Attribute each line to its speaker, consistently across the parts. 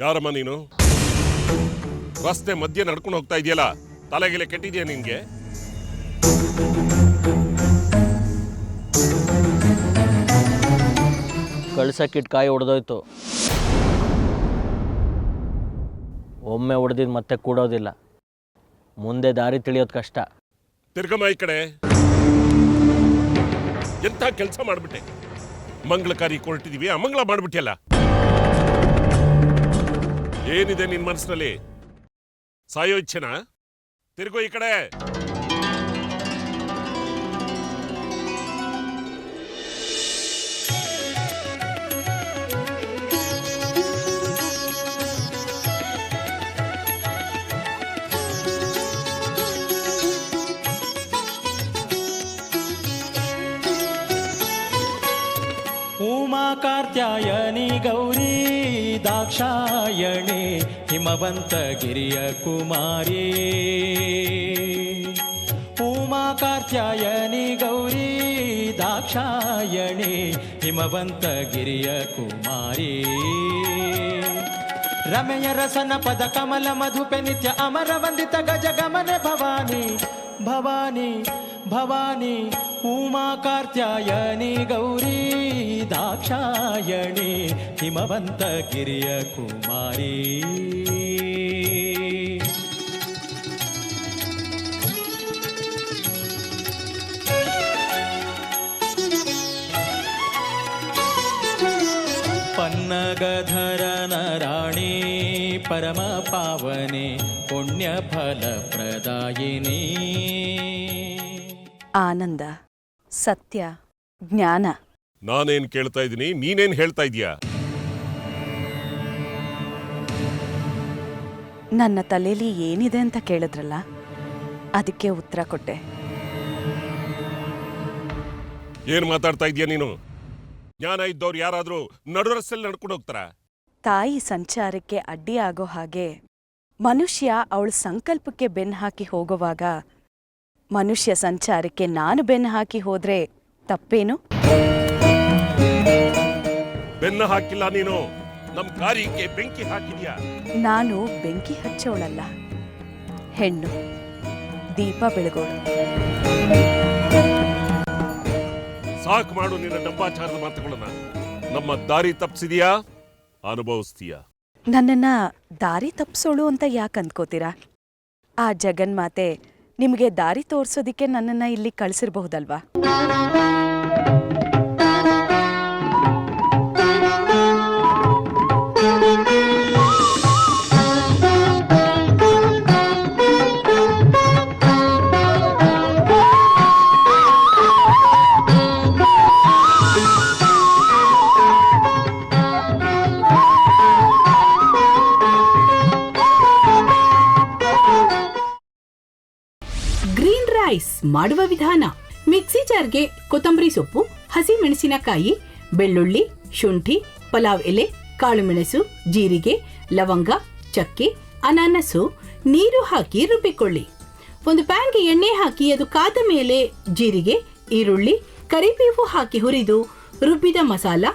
Speaker 1: ಯಾರಮ್ಮ ನೀನು? ರಸ್ತೆ ಮಧ್ಯೆ ನಡ್ಕೊಂಡು ಹೋಗ್ತಾ ಇದೆಯಲ್ಲ, ತಲೆಗೆಲೆ ಕೆಟ್ಟಿದ್ಯಾ ನಿನ್ಗೆ?
Speaker 2: ಕಳ್ಸಕ್ಕಿಟ್ಟು ಕಾಯಿ ಹೊಡೆದೋಯ್ತು. ಒಮ್ಮೆ ಹೊಡೆದಿದ್ದು ಮತ್ತೆ ಕೂಡೋದಿಲ್ಲ. ಮುಂದೆ ದಾರಿ ತಿಳಿಯೋದು ಕಷ್ಟ.
Speaker 1: ತಿರ್ಗಮ್ಮ ಈ ಕಡೆ. ಎಂಥ ಕೆಲಸ ಮಾಡ್ಬಿಟ್ಟೆ. ಮಂಗಳಕಾರಿ ಕೊರಟಿದೀವಿ, ಅಮಂಗಳ ಮಾಡ್ಬಿಟ್ಟಿಯಲ್ಲ. ಏನಿದೆ ನಿನ್ ಮನಸ್ಸಿನಲ್ಲಿ? ಸಾಯೋ ಇಚ್ಛೆನಾ? ತಿರ್ಗೋ ಈ ಕಡೆ.
Speaker 3: उमा कार्त्यायनी गौरी दाक्षायणे हिमवन्तगिरिय कुमारी उमा कार्त्यायनी गौरी दाक्षायणे हिमवन्तगिरिय कुमारी रमय रसन पद कमल मधुपे नित्य अमर वंदित गज गमन भवानी भवानी भवानी उमा कार्त्यायनी गौरी दाक्षायणी हिमवन्तगिरिय कुमारी पन्नगधरन राणी परम पावने पुण्य फल प्रदायिनी
Speaker 4: ಆನಂದ, ಸತ್ಯ, ಜ್ಞಾನ.
Speaker 1: ನಾನೇನ್ ಕೇಳ್ತಾ ಇದ್ದೀನಿ, ನೀನೇನ್ ಹೇಳ್ತಾ ಇದೀಯಾ?
Speaker 4: ನನ್ನ ತಲೆಯಲ್ಲಿ ಏನಿದೆ ಅಂತ ಕೇಳಿದ್ರಲ್ಲ, ಅದಕ್ಕೆ ಉತ್ತರ ಕೊಟ್ಟೆ.
Speaker 1: ಏನ್ ಮಾತಾಡ್ತಾ ಇದೀಯ ನೀನು? ಜ್ಞಾನ ಇದ್ದವ್ರು ಯಾರಾದ್ರೂ ನಡು ರಸ್ತೆಯಲ್ಲಿ ನಡ್ಕೊಂಡು ಹೋಗ್ತಾರ?
Speaker 4: ತಾಯಿ ಸಂಚಾರಕ್ಕೆ ಅಡ್ಡಿ ಆಗೋ ಹಾಗೆ ಮನುಷ್ಯ ಅವಳ ಸಂಕಲ್ಪಕ್ಕೆ ಬೆನ್ನು ಹಾಕಿ ಹೋಗುವಾಗ ಮನುಷ್ಯ ಸಂಚಾರಕ್ಕೆ ನಾನು ಬೆನ್ನು ಹಾಕಿ ಹೋದ್ರೆ ತಪ್ಪೇನು?
Speaker 1: ಬೆನ್ನು ಹಾಕಿಲ್ಲ ನೀನು, ನಮ್ ಕಾರ್ಯಕ್ಕೆ ಬೆಂಕಿ ಹಾಕಿದ್ಯಾ.
Speaker 4: ನಾನು ಬೆಂಕಿ ಹಚ್ಚೋಳಲ್ಲ, ಹೆಣ್ಣು, ದೀಪ ಬೆಳಗೋಳು.
Speaker 1: ಸಾಕು ಮಾಡು ನಿನ್ನ ಡಂಬಾಚಾರದ ಮಾತುಗಳನ್ನ. ನಮ್ಮ ದಾರಿ ತಪ್ಪಿಸಿದ್ಯಾ, ಅನುಭವಿಸ್ತೀಯಾ.
Speaker 4: ನನ್ನನ್ನ ದಾರಿ ತಪ್ಪಿಸೋಳು ಅಂತ ಯಾಕೆ ಅಂದ್ಕೋತೀರಾ? ಆ ಜಗನ್ಮಾತೆ ನಿಮಗೆ ದಾರಿ ತೋರ್ಸೋದಿಕ್ಕೆ ನನ್ನನ್ನ ಇಲ್ಲಿ ಕಳಿಸಿರಬಹುದಲ್ವಾ?
Speaker 5: ಮಾಡುವ ವಿಧಾನ: ಮಿಕ್ಸಿ ಜಾರ್ಗೆ ಕೊತ್ತಂಬರಿ ಸೊಪ್ಪು, ಹಸಿ ಮೆಣಸಿನಕಾಯಿ, ಬೆಳ್ಳುಳ್ಳಿ, ಶುಂಠಿ, ಪಲಾವ್ ಎಲೆ, ಕಾಳುಮೆಣಸು, ಜೀರಿಗೆ, ಲವಂಗ, ಚಕ್ಕೆ, ಅನಾನಸು, ನೀರು ಹಾಕಿ ರುಬ್ಬಿಕೊಳ್ಳಿ. ಒಂದು ಪ್ಯಾನ್ಗೆ ಎಣ್ಣೆ ಹಾಕಿ ಅದು ಕಾದ ಮೇಲೆ ಜೀರಿಗೆ, ಈರುಳ್ಳಿ, ಕರಿಬೇವು ಹಾಕಿ ಹುರಿದು ರುಬ್ಬಿದ ಮಸಾಲ,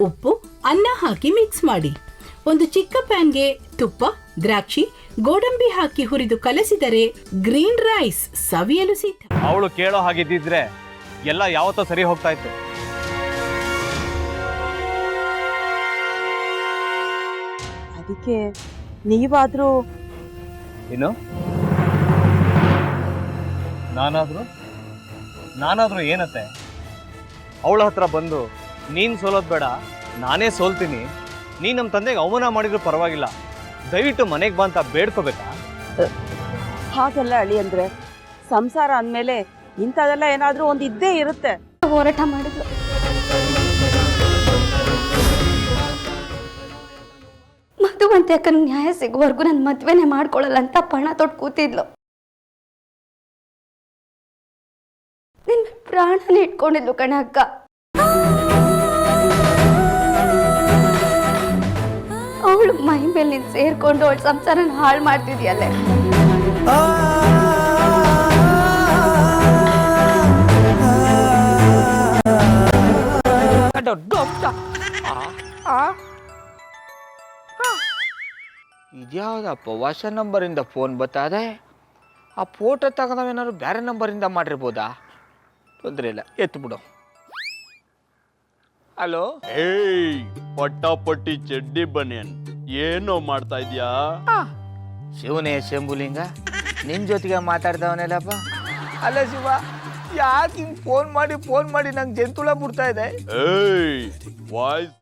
Speaker 5: ಉಪ್ಪು, ಅನ್ನ ಹಾಕಿ ಮಿಕ್ಸ್ ಮಾಡಿ. ಒಂದು ಚಿಕ್ಕ ಪ್ಯಾನ್ಗೆ ತುಪ್ಪ, ದ್ರಾಕ್ಷಿ, ಗೋಡಂಬಿ ಹಾಕಿ ಹುರಿದು ಕಲಸಿದರೆ ಗ್ರೀನ್ ರೈಸ್ ಸವಿಯಲು ಸಿದ್ಧ.
Speaker 6: ಅವಳು ಕೇಳೋ ಹಾಗಿದ್ದಿದ್ರೆ ಎಲ್ಲ ಯಾವತ್ತೋ ಸರಿ ಹೋಗ್ತಾ ಇತ್ತು.
Speaker 4: ಅದಕ್ಕೆ ನೀವಾದ್ರೂ
Speaker 6: ಏನು? ನಾನಾದ್ರೂ ಏನತ್ತೆ? ಅವಳ ಹತ್ರ ಬಂದು ನೀನ್ ಸೋಲೋದ್ ಬೇಡ, ನಾನೇ ಸೋಲ್ತೀನಿ, ನೀನ್ ನಮ್ಮ ತಂದೆಗೆ ಅವಮಾನ ಮಾಡಿದ್ರು ಪರವಾಗಿಲ್ಲ, ದಯವಿಟ್ಟು ಮನೆಗೆ ಬಾ ಅಂತ ಬೇಡ್ಕೋಬೇಕಾ?
Speaker 7: ಹಾಗೆಲ್ಲ ಅಳಿ ಅಂದ್ರೆ ಸಂಸಾರ ಅಂದ್ಮೇಲೆ ಇಂಥದೆಲ್ಲ ಏನಾದ್ರೂ ಒಂದು ಇದ್ದೇ ಇರುತ್ತೆ.
Speaker 8: ಹೋರಾಟ ಮಾಡಿದ್ಲು. ಮಧುವಂತೆ ಅಕ್ಕನ ನ್ಯಾಯ ಸಿಗುವವರೆಗೂ ನನ್ನ ಮದ್ವೆನೆ ಮಾಡ್ಕೊಳ್ಳಲ್ಲ ಅಂತ ಪಣ ತೊಟ್ಟು ಕೂತಿದ್ಲು. ನಿನ್ನ ಪ್ರಾಣನೇ ಇಟ್ಕೊಂಡಿದ್ಲು ಕಣ ಅಕ್ಕ. ಅವಳು ಮೈ ಮೇಲೆ ನೀನು ಸೇರ್ಕೊಂಡು ಅವಳ ಸಂಸಾರನ ಹಾಳು ಮಾಡ್ತಿದ್ಯಲ್ಲೇ.
Speaker 9: ಇದ್ಯಾವುದಪ್ಪ ಹೊಸ ನಂಬರಿಂದ ಫೋನ್ ಬರ್ತದೆ. ಆ ಫೋಟೋ ತಗೊಂಡವೇನಾದ್ರು ಬೇರೆ ನಂಬರಿಂದ ಮಾಡಿರ್ಬೋದಾ? ತೊಂದರೆ ಇಲ್ಲ, ಎತ್ತು ಬಿಡು. ಹಲೋ,
Speaker 10: ಏಯ್ ಪಟ್ಟಾಪಟ್ಟಿ ಚಡ್ಡಿ ಬನಿಯನ್, ಏನೋ ಮಾಡ್ತಾ ಇದ್ಯಾ?
Speaker 9: ಶಿವನೇ ಶಂಭುಲಿಂಗ, ನಿನ್ನ ಜೊತೆಗೆ ಮಾತಾಡ್ದವನೇಲಪ್ಪ. ಅಲ್ಲ ಶಿವ, ಯಾಕೆ ಹಿಂಗೆ ಫೋನ್ ಮಾಡಿ ನಂಗೆ ಜಂತುಳ ಬಿಡ್ತಾ ಇದೆ?
Speaker 10: ಏಯ್ ವಾಯ್ಸ್